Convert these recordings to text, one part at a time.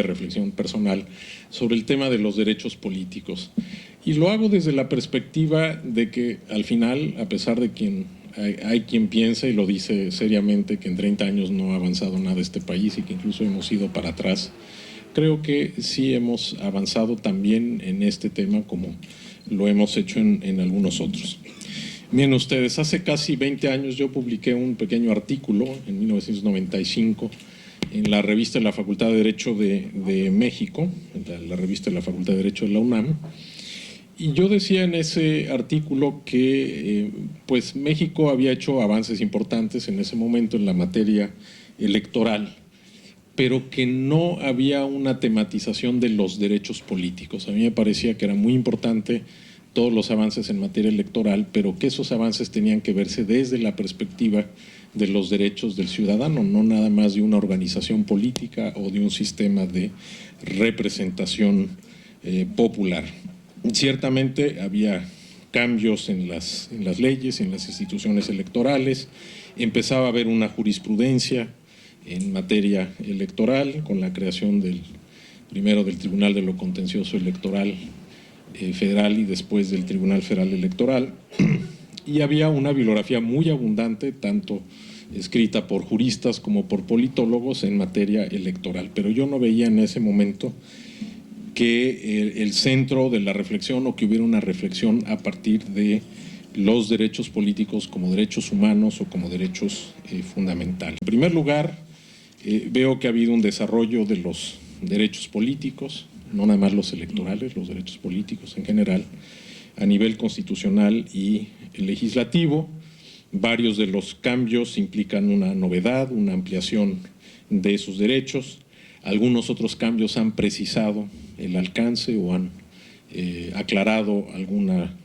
reflexión personal sobre el tema de los derechos políticos. Y lo hago desde la perspectiva de que al final, a pesar de que hay quien piensa y lo dice seriamente que en 30 años no ha avanzado nada este país y que incluso hemos ido para atrás, creo que sí hemos avanzado también en este tema como lo hemos hecho en algunos otros. Miren ustedes, hace casi 20 años yo publiqué un pequeño artículo en 1995 en la revista de la Facultad de Derecho de México, la revista de la Facultad de Derecho de la UNAM, y yo decía en ese artículo que pues México había hecho avances importantes en ese momento en la materia electoral, pero que no había una tematización de los derechos políticos. A mí me parecía que era muy importante todos los avances en materia electoral, pero que esos avances tenían que verse desde la perspectiva de los derechos del ciudadano, no nada más de una organización política o de un sistema de representación popular. Ciertamente había cambios en las leyes, en las instituciones electorales, empezaba a haber una jurisprudencia en materia electoral con la creación primero del Tribunal de lo Contencioso Electoral Federal y después del Tribunal Federal Electoral, y había una bibliografía muy abundante, tanto escrita por juristas como por politólogos en materia electoral, pero yo no veía en ese momento que el centro de la reflexión o que hubiera una reflexión a partir de los derechos políticos como derechos humanos o como derechos fundamentales. En primer lugar, veo que ha habido un desarrollo de los derechos políticos, no nada más los electorales, los derechos políticos en general, a nivel constitucional y legislativo. Varios de los cambios implican una novedad, una ampliación de esos derechos. Algunos otros cambios han precisado el alcance o han aclarado alguna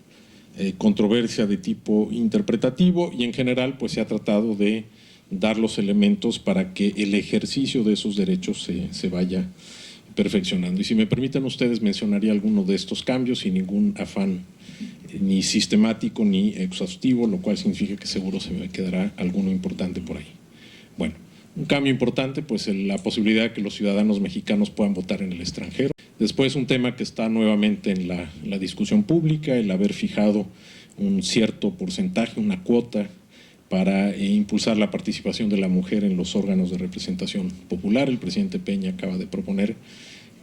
controversia de tipo interpretativo y en general pues se ha tratado de dar los elementos para que el ejercicio de esos derechos se vaya perfeccionando. Y si me permiten ustedes, mencionaría alguno de estos cambios sin ningún afán ni sistemático ni exhaustivo, lo cual significa que seguro se me quedará alguno importante por ahí. Bueno, un cambio importante, pues la posibilidad de que los ciudadanos mexicanos puedan votar en el extranjero. Después un tema que está nuevamente en la discusión pública, el haber fijado un cierto porcentaje, una cuota para impulsar la participación de la mujer en los órganos de representación popular. El presidente Peña acaba de proponer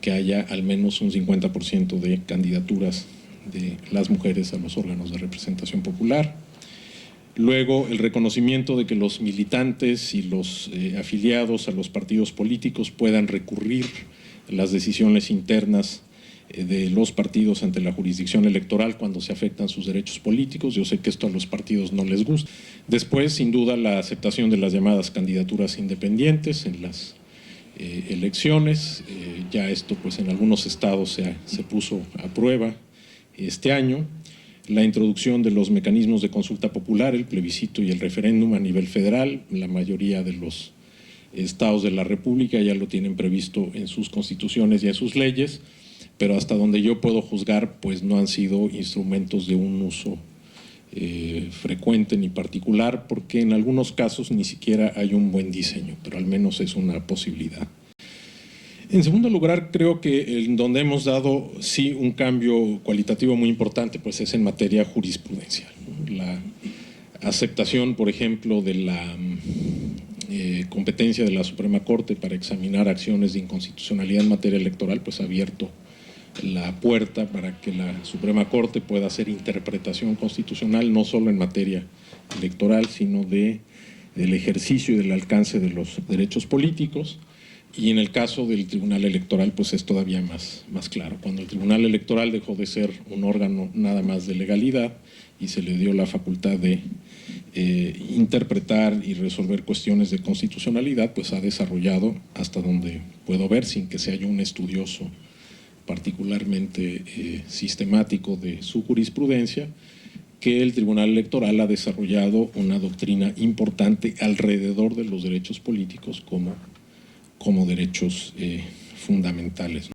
que haya al menos un 50% de candidaturas de las mujeres a los órganos de representación popular. Luego, el reconocimiento de que los militantes y los afiliados a los partidos políticos puedan recurrir a las decisiones internas de los partidos ante la jurisdicción electoral cuando se afectan sus derechos políticos. Yo sé que esto a los partidos no les gusta. Después, sin duda, la aceptación de las llamadas candidaturas independientes en las elecciones. Ya esto, pues, en algunos estados se puso a prueba este año. La introducción de los mecanismos de consulta popular, el plebiscito y el referéndum a nivel federal. La mayoría de los estados de la República ya lo tienen previsto en sus constituciones y en sus leyes, pero hasta donde yo puedo juzgar, pues no han sido instrumentos de un uso frecuente ni particular, porque en algunos casos ni siquiera hay un buen diseño, pero al menos es una posibilidad. En segundo lugar, creo que en donde hemos dado sí un cambio cualitativo muy importante, pues es en materia jurisprudencial. La aceptación, por ejemplo, de la competencia de la Suprema Corte para examinar acciones de inconstitucionalidad en materia electoral, pues ha abierto la puerta para que la Suprema Corte pueda hacer interpretación constitucional, no solo en materia electoral, sino del ejercicio y del alcance de los derechos políticos. Y en el caso del Tribunal Electoral, pues es todavía más claro. Cuando el Tribunal Electoral dejó de ser un órgano nada más de legalidad y se le dio la facultad de interpretar y resolver cuestiones de constitucionalidad, pues ha desarrollado, hasta donde puedo ver, sin que se haya un estudioso particularmente sistemático de su jurisprudencia, que el Tribunal Electoral ha desarrollado una doctrina importante alrededor de los derechos políticos como derechos fundamentales.